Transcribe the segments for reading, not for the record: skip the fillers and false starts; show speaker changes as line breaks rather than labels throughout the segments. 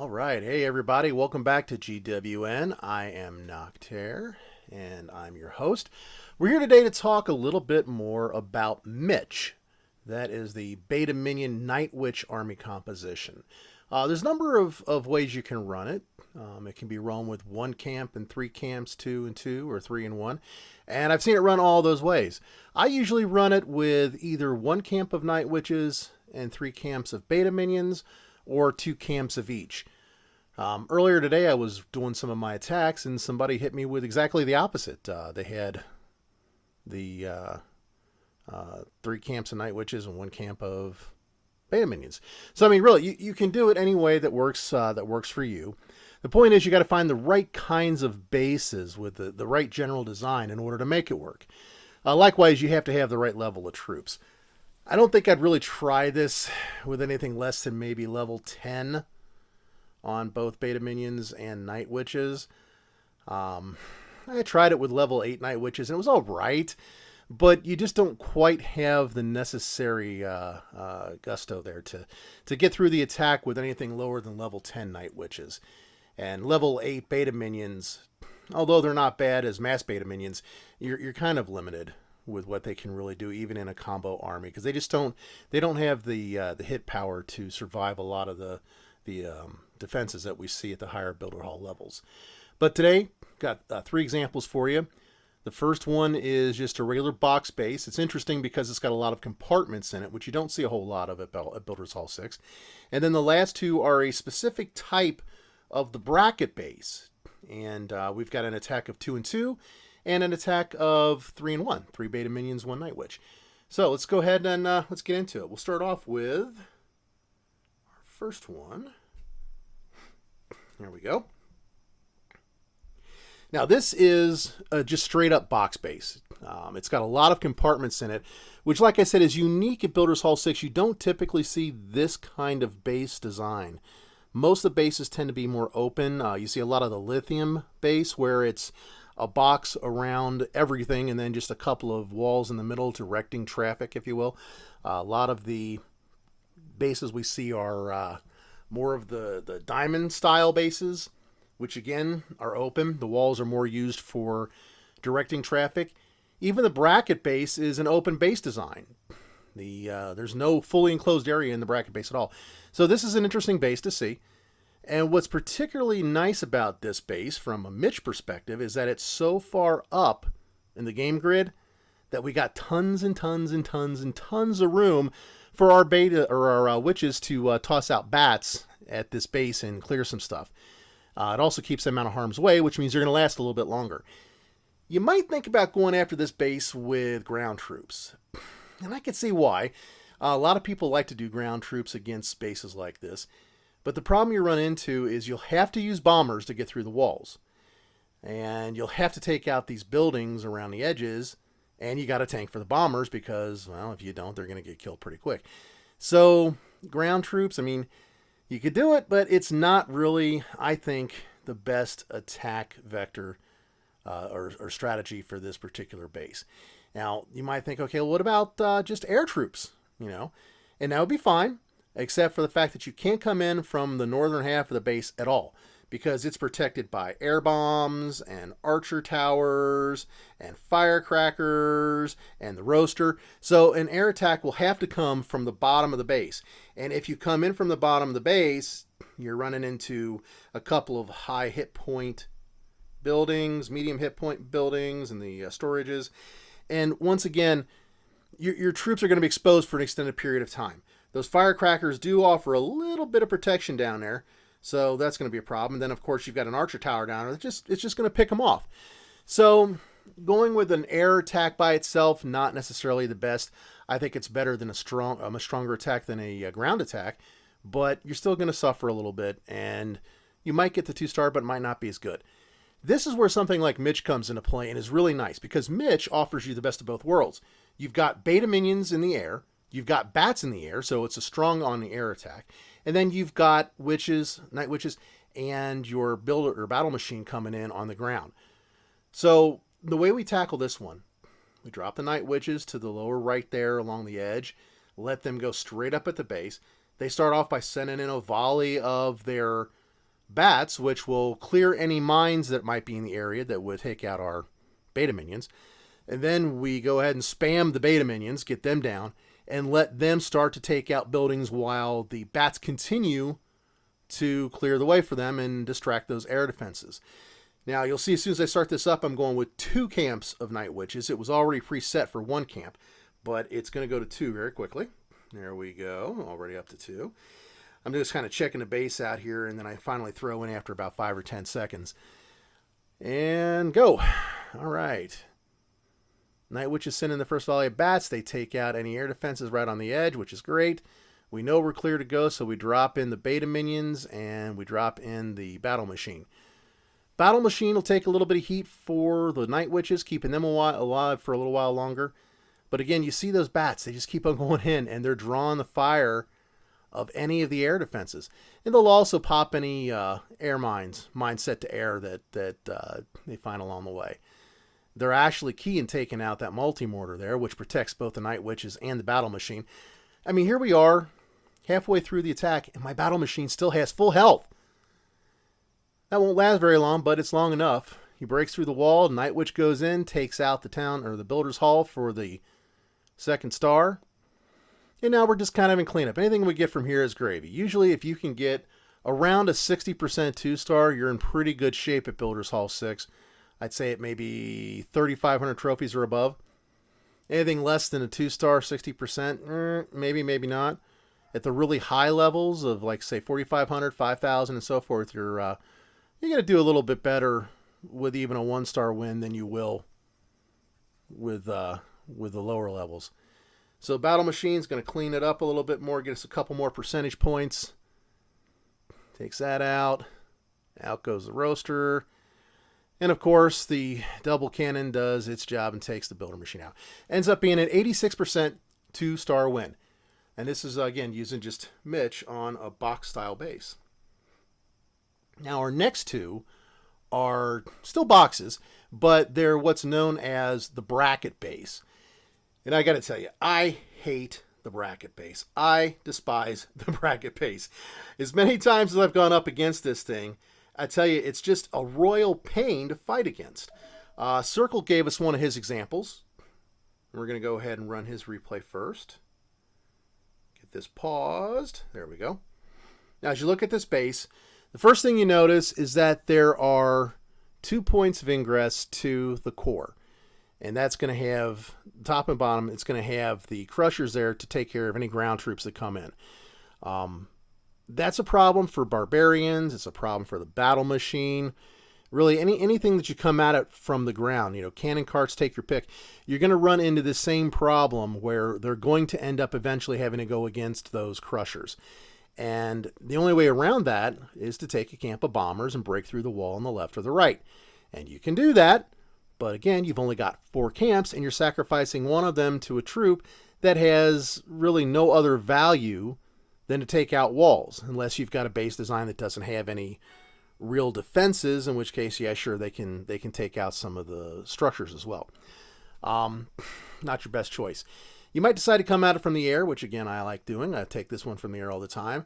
All right. Hey, everybody. Welcome back to GWN. I am Noctaire, and I'm your host. We're here today to talk a little bit more about Mitch. That is the Beta Minion Night Witch army composition. There's a number of ways you can run it. It can be run with one camp and three camps, 2 and 2, or 3 and 1. And I've seen it run all those ways. I usually run it with either one camp of Night Witches and 3 camps of Beta Minions, or 2 camps of each. Earlier today, I was doing some of my attacks, and somebody hit me with exactly the opposite. They had the 3 camps of Night Witches and 1 camp of Beta Minions. So, I mean, really, you can do it any way that works for you. The point is, you got to find the right kinds of bases with the right general design in order to make it work. Likewise, you have to have the right level of troops. I don't think I'd really try this with anything less than maybe level 10 on both Beta Minions and Night Witches. I tried it with level 8 Night Witches, and it was all right, but you just don't quite have the necessary gusto there to get through the attack with anything lower than level 10 Night Witches. And level 8 Beta Minions, although they're not bad as mass Beta Minions, you're kind of limited with what they can really do, even in a combo army, because they don't have the hit power to survive a lot of the defenses that we see at the higher builder hall levels. But today, got 3 examples for you. The first one is just a regular box base. It's interesting because it's got a lot of compartments in it, which you don't see a whole lot of at Builders Hall 6. And then the last 2 are a specific type of the bracket base. And we've got an attack of 2 and 2. And an attack of 3 and 1. 3 Beta Minions, 1 Night Witch. So let's go ahead and let's get into it. We'll start off with our first one. There we go. Now this is just straight up box base. It's got a lot of compartments in it, which, like I said, is unique at Builders Hall 6. You don't typically see this kind of base design. Most of the bases tend to be more open. You see a lot of the lithium base where it's a box around everything and then just a couple of walls in the middle directing traffic, if you will. A lot of the bases we see are more of the diamond style bases, which again are open. The walls are more used for directing traffic. Even the bracket base is an open base design. There's no fully enclosed area in the bracket base at all. So this is an interesting base to see. And what's particularly nice about this base from a Mitch perspective is that it's so far up in the game grid that we got tons and tons and tons and tons of room for our beta or our witches to toss out bats at this base and clear some stuff. It also keeps them out of harm's way, which means they're going to last a little bit longer. You might think about going after this base with ground troops, and I can see why. A lot of people like to do ground troops against bases like this. But the problem you run into is you'll have to use bombers to get through the walls. And you'll have to take out these buildings around the edges. And you got to tank for the bombers because, well, if you don't, they're going to get killed pretty quick. So, ground troops, I mean, you could do it, but it's not really, I think, the best attack vector or strategy for this particular base. Now, you might think, okay, well, what about just air troops? You know, and that would be fine, except for the fact that you can't come in from the northern half of the base at all, because it's protected by air bombs and archer towers and firecrackers and the roaster. So an air attack will have to come from the bottom of the base. And if you come in from the bottom of the base, you're running into a couple of high hit point buildings, medium hit point buildings, and the storages. And once again, your troops are going to be exposed for an extended period of time. Those firecrackers do offer a little bit of protection down there, so that's going to be a problem. And then, of course, you've got an archer tower down there. It's just going to pick them off. So going with an air attack by itself, not necessarily the best. I think it's better than a stronger attack than a ground attack, but you're still going to suffer a little bit, and you might get the 2-star, but it might not be as good. This is where something like Mitch comes into play and is really nice, because Mitch offers you the best of both worlds. You've got Beta Minions in the air, you've got bats in the air, so it's a strong on the air attack, and then you've got witches, night witches, and your builder or battle machine coming in on the ground. So the way we tackle this one, we drop the night witches to the lower right there along the edge, let them go straight up at the base. They start off by sending in a volley of their bats, which will clear any mines that might be in the area that would take out our beta minions. And then we go ahead and spam the beta minions, get them down, and let them start to take out buildings while the bats continue to clear the way for them and distract those air defenses. Now, you'll see as soon as I start this up, I'm going with 2 camps of Night Witches. It was already preset for 1 camp, but it's going to go to 2 very quickly. There we go, already up to 2. I'm just kind of checking the base out here, and then I finally throw in after about 5 or 10 seconds. And go. All right. Night Witches send in the first volley of bats. They take out any air defenses right on the edge, which is great. We know we're clear to go, so we drop in the beta minions, and we drop in the battle machine. Battle machine will take a little bit of heat for the Night Witches, keeping them alive for a little while longer. But again, you see those bats. They just keep on going in, and they're drawing the fire of any of the air defenses. And they'll also pop any air mines set to air that they find along the way. They're actually key in taking out that multi-mortar there, which protects both the Night Witches and the battle machine. I mean, here we are, halfway through the attack, and my battle machine still has full health. That won't last very long, but it's long enough. He breaks through the wall, Night Witch goes in, takes out the town or the Builder's Hall for the 2nd star. And now we're just kind of in cleanup. Anything we get from here is gravy. Usually if you can get around a 60% 2-star, you're in pretty good shape at Builder's Hall 6. I'd say it may be 3,500 trophies or above. Anything less than a 2-star, 60%, maybe, maybe not. At the really high levels of, like, say, 4,500, 5,000, and so forth, you're going to do a little bit better with even a 1-star win than you will with the lower levels. So Battle Machine's going to clean it up a little bit more, get us a couple more percentage points. Takes that out. Out goes the Roaster. And of course, the double cannon does its job and takes the Builder Machine out. Ends up being an 86% 2-star win. And this is, again, using just Mitch on a box-style base. Now, our next 2 are still boxes, but they're what's known as the bracket base. And I got to tell you, I hate the bracket base. I despise the bracket base. As many times as I've gone up against this thing, I tell you, it's just a royal pain to fight against. Circle gave us one of his examples. We're going to go ahead and run his replay first. Get this paused. There we go. Now, as you look at this base, the first thing you notice is that there are 2 points of ingress to the core. And that's going to have, top and bottom, it's going to have the crushers there to take care of any ground troops that come in. That's a problem for barbarians. It's a problem for the battle machine. Really, anything that you come at it from the ground, cannon carts, take your pick, you're going to run into the same problem where they're going to end up eventually having to go against those crushers. And the only way around that is to take a camp of bombers and break through the wall on the left or the right. And you can do that, but again, you've only got 4 camps, and you're sacrificing one of them to a troop that has really no other value than to take out walls, unless you've got a base design that doesn't have any real defenses, in which case, yeah, sure, they can take out some of the structures as well. Not your best choice. You might decide to come at it from the air, which again, I like doing. I take this one from the air all the time.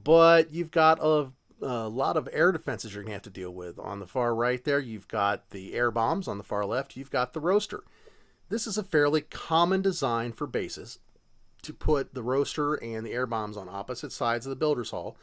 But you've got a lot of air defenses you're going to have to deal with. On the far right there, you've got the air bombs. On the far left, you've got the Roaster. This is a fairly common design for bases, to put the Roaster and the air bombs on opposite sides of the Builder's Hall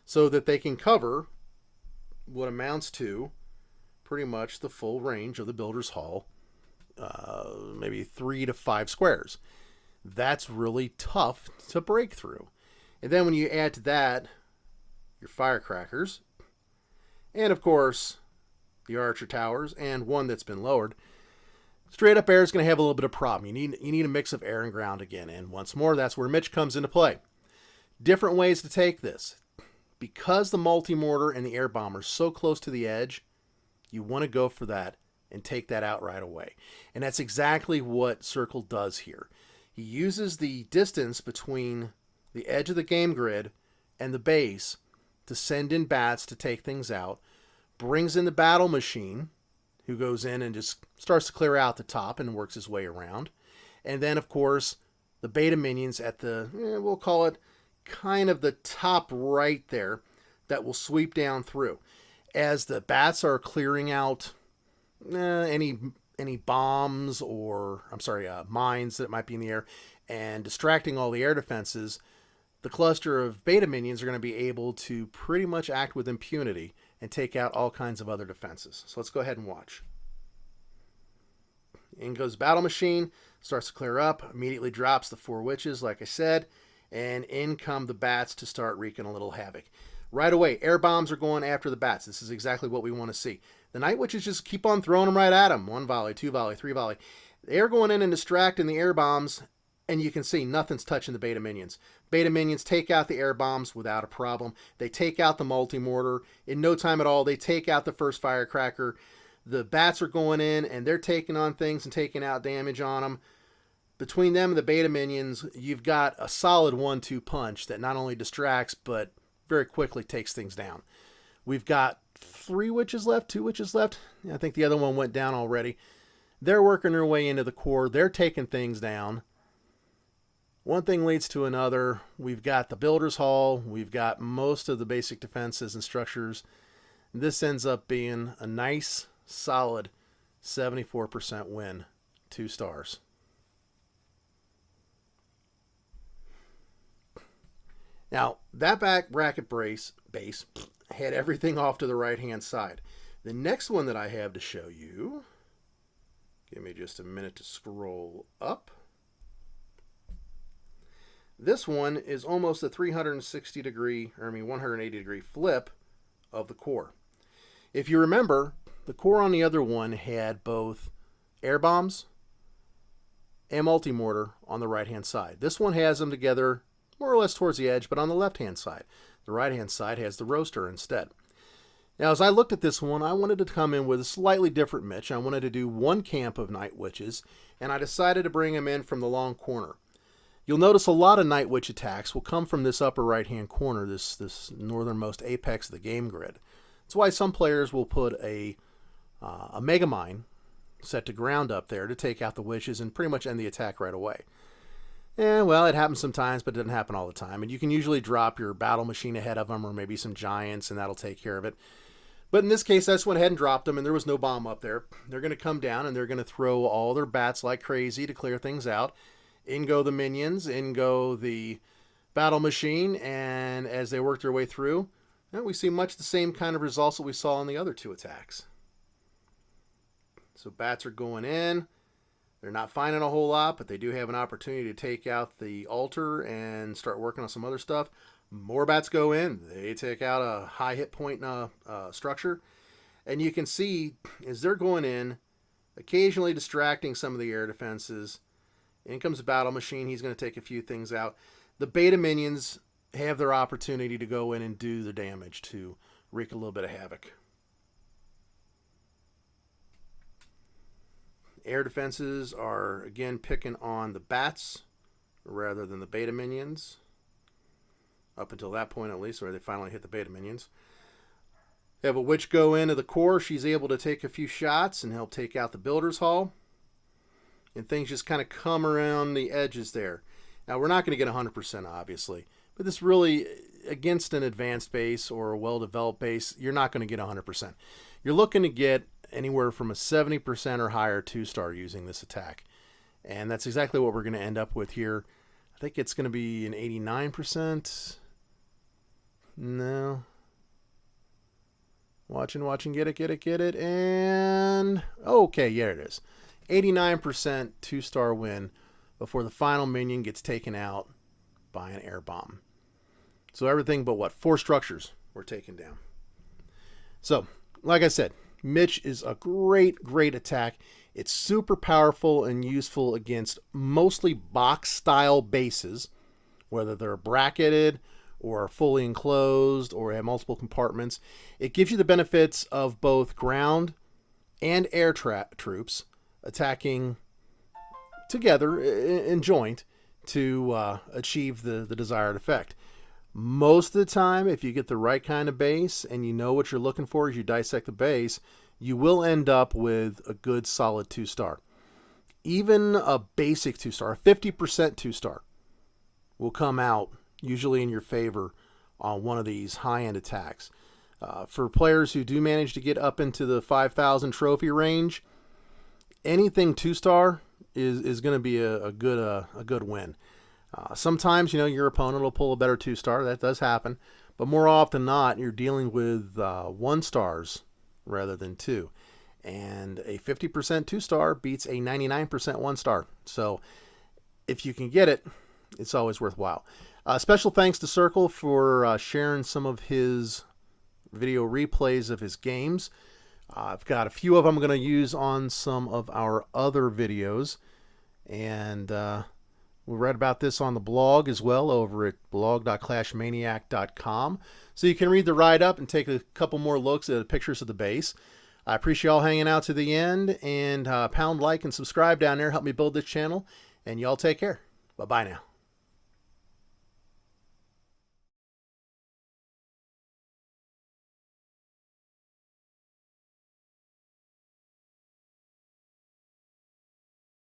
so that they can cover what amounts to pretty much the full range of the Builder's Hall, maybe 3 to 5 squares. That's really tough to break through. And then when you add to that your firecrackers, and of course the archer towers, and one that's been lowered, straight up air is going to have a little bit of problem. You need a mix of air and ground again. And once more, that's where Mitch comes into play. Different ways to take this. Because the multi-mortar and the air bomber are so close to the edge, you want to go for that and take that out right away. And that's exactly what Circle does here. He uses the distance between the edge of the game grid and the base to send in bats to take things out, brings in the battle machine, who goes in and just starts to clear out the top and works his way around. And then, of course, the beta minions at the, we'll call it kind of the top right there, that will sweep down through. As the bats are clearing out any bombs or mines that might be in the air and distracting all the air defenses, the cluster of beta minions are going to be able to pretty much act with impunity and take out all kinds of other defenses. So let's go ahead and watch. In goes Battle Machine, starts to clear up, immediately drops the 4 witches, like I said, and in come the bats to start wreaking a little havoc. Right away, air bombs are going after the bats. This is exactly what we want to see. The Night Witches just keep on throwing them right at them. 1 volley, 2 volley, 3 volley. They're going in and distracting the air bombs, and you can see nothing's touching the beta minions. Beta minions take out the air bombs without a problem. They take out the multi-mortar. In no time at all, they take out the first firecracker. The bats are going in, and they're taking on things and taking out damage on them. Between them and the beta minions, you've got a solid 1-2 punch that not only distracts, but very quickly takes things down. We've got 3 witches left, 2 witches left. I think the other one went down already. They're working their way into the core. They're taking things down. One thing leads to another. We've got the Builder's Hall. We've got most of the basic defenses and structures. This ends up being a nice, solid 74% win. 2 stars. Now, that back bracket base had everything off to the right-hand side. The next one that I have to show you, give me just a minute to scroll up. This one is almost a 180 degree flip of the core. If you remember, the core on the other one had both air bombs and multi-mortar on the right-hand side. This one has them together more or less towards the edge, but on the left-hand side. The right-hand side has the roaster instead. Now, as I looked at this one, I wanted to come in with a slightly different Mitch. I wanted to do 1 camp of Night Witches, and I decided to bring him in from the long corner. You'll notice a lot of Night Witch attacks will come from this upper right-hand corner, this northernmost apex of the game grid. That's why some players will put a Mega Mine set to ground up there to take out the witches and pretty much end the attack right away. Well, it happens sometimes, but it doesn't happen all the time. And you can usually drop your Battle Machine ahead of them or maybe some giants, and that'll take care of it. But in this case, I just went ahead and dropped them, and there was no bomb up there. They're going to come down, and they're going to throw all their bats like crazy to clear things out. In go the minions, in go the Battle Machine, and as they work their way through, we see much the same kind of results that we saw in the other 2 attacks. So bats are going in. They're not finding a whole lot, but they do have an opportunity to take out the altar and start working on some other stuff. More bats go in. They take out a high hit point structure. And you can see, as they're going in, occasionally distracting some of the air defenses. In comes the Battle Machine. He's going to take a few things out. The beta minions have their opportunity to go in and do the damage to wreak a little bit of havoc. Air defenses are, again, picking on the bats rather than the beta minions. Up until that point, at least, where they finally hit the beta minions. They have a witch go into the core. She's able to take a few shots and help take out the Builder's Hall. And things just kind of come around the edges there. Now, we're not going to get 100%, obviously. But this really, against an advanced base or a well-developed base, you're not going to get 100%. You're looking to get anywhere from a 70% or higher 2-star using this attack. And that's exactly what we're going to end up with here. I think it's going to be an 89%. No. Watching, get it. And okay, yeah, it is. 89% 2-star win before the final minion gets taken out by an air bomb. So everything but 4 structures were taken down. So, like I said, Mitch is a great attack. It's super powerful and useful against mostly box-style bases, whether they're bracketed or fully enclosed or have multiple compartments. It gives you the benefits of both ground and air troops attacking together in joint to achieve the desired effect. Most of the time, if you get the right kind of base and you know what you're looking for as you dissect the base, you will end up with a good solid 2-star. Even a basic 2-star, a 50% 2-star, will come out usually in your favor on one of these high-end attacks. For players who do manage to get up into the 5,000 trophy range, anything 2-star is going to be a good win. Sometimes, your opponent will pull a better 2-star. That does happen. But more often than not, you're dealing with 1-stars rather than 2. And a 50% 2-star beats a 99% 1-star. So if you can get it, it's always worthwhile. Special thanks to Circle for sharing some of his video replays of his games. I've got a few of them I'm going to use on some of our other videos. And we read about this on the blog as well over at blog.clashmaniac.com. So you can read the write-up and take a couple more looks at the pictures of the base. I appreciate y'all hanging out to the end. And pound like and subscribe down there. Help me build this channel. And y'all take care. Bye-bye now.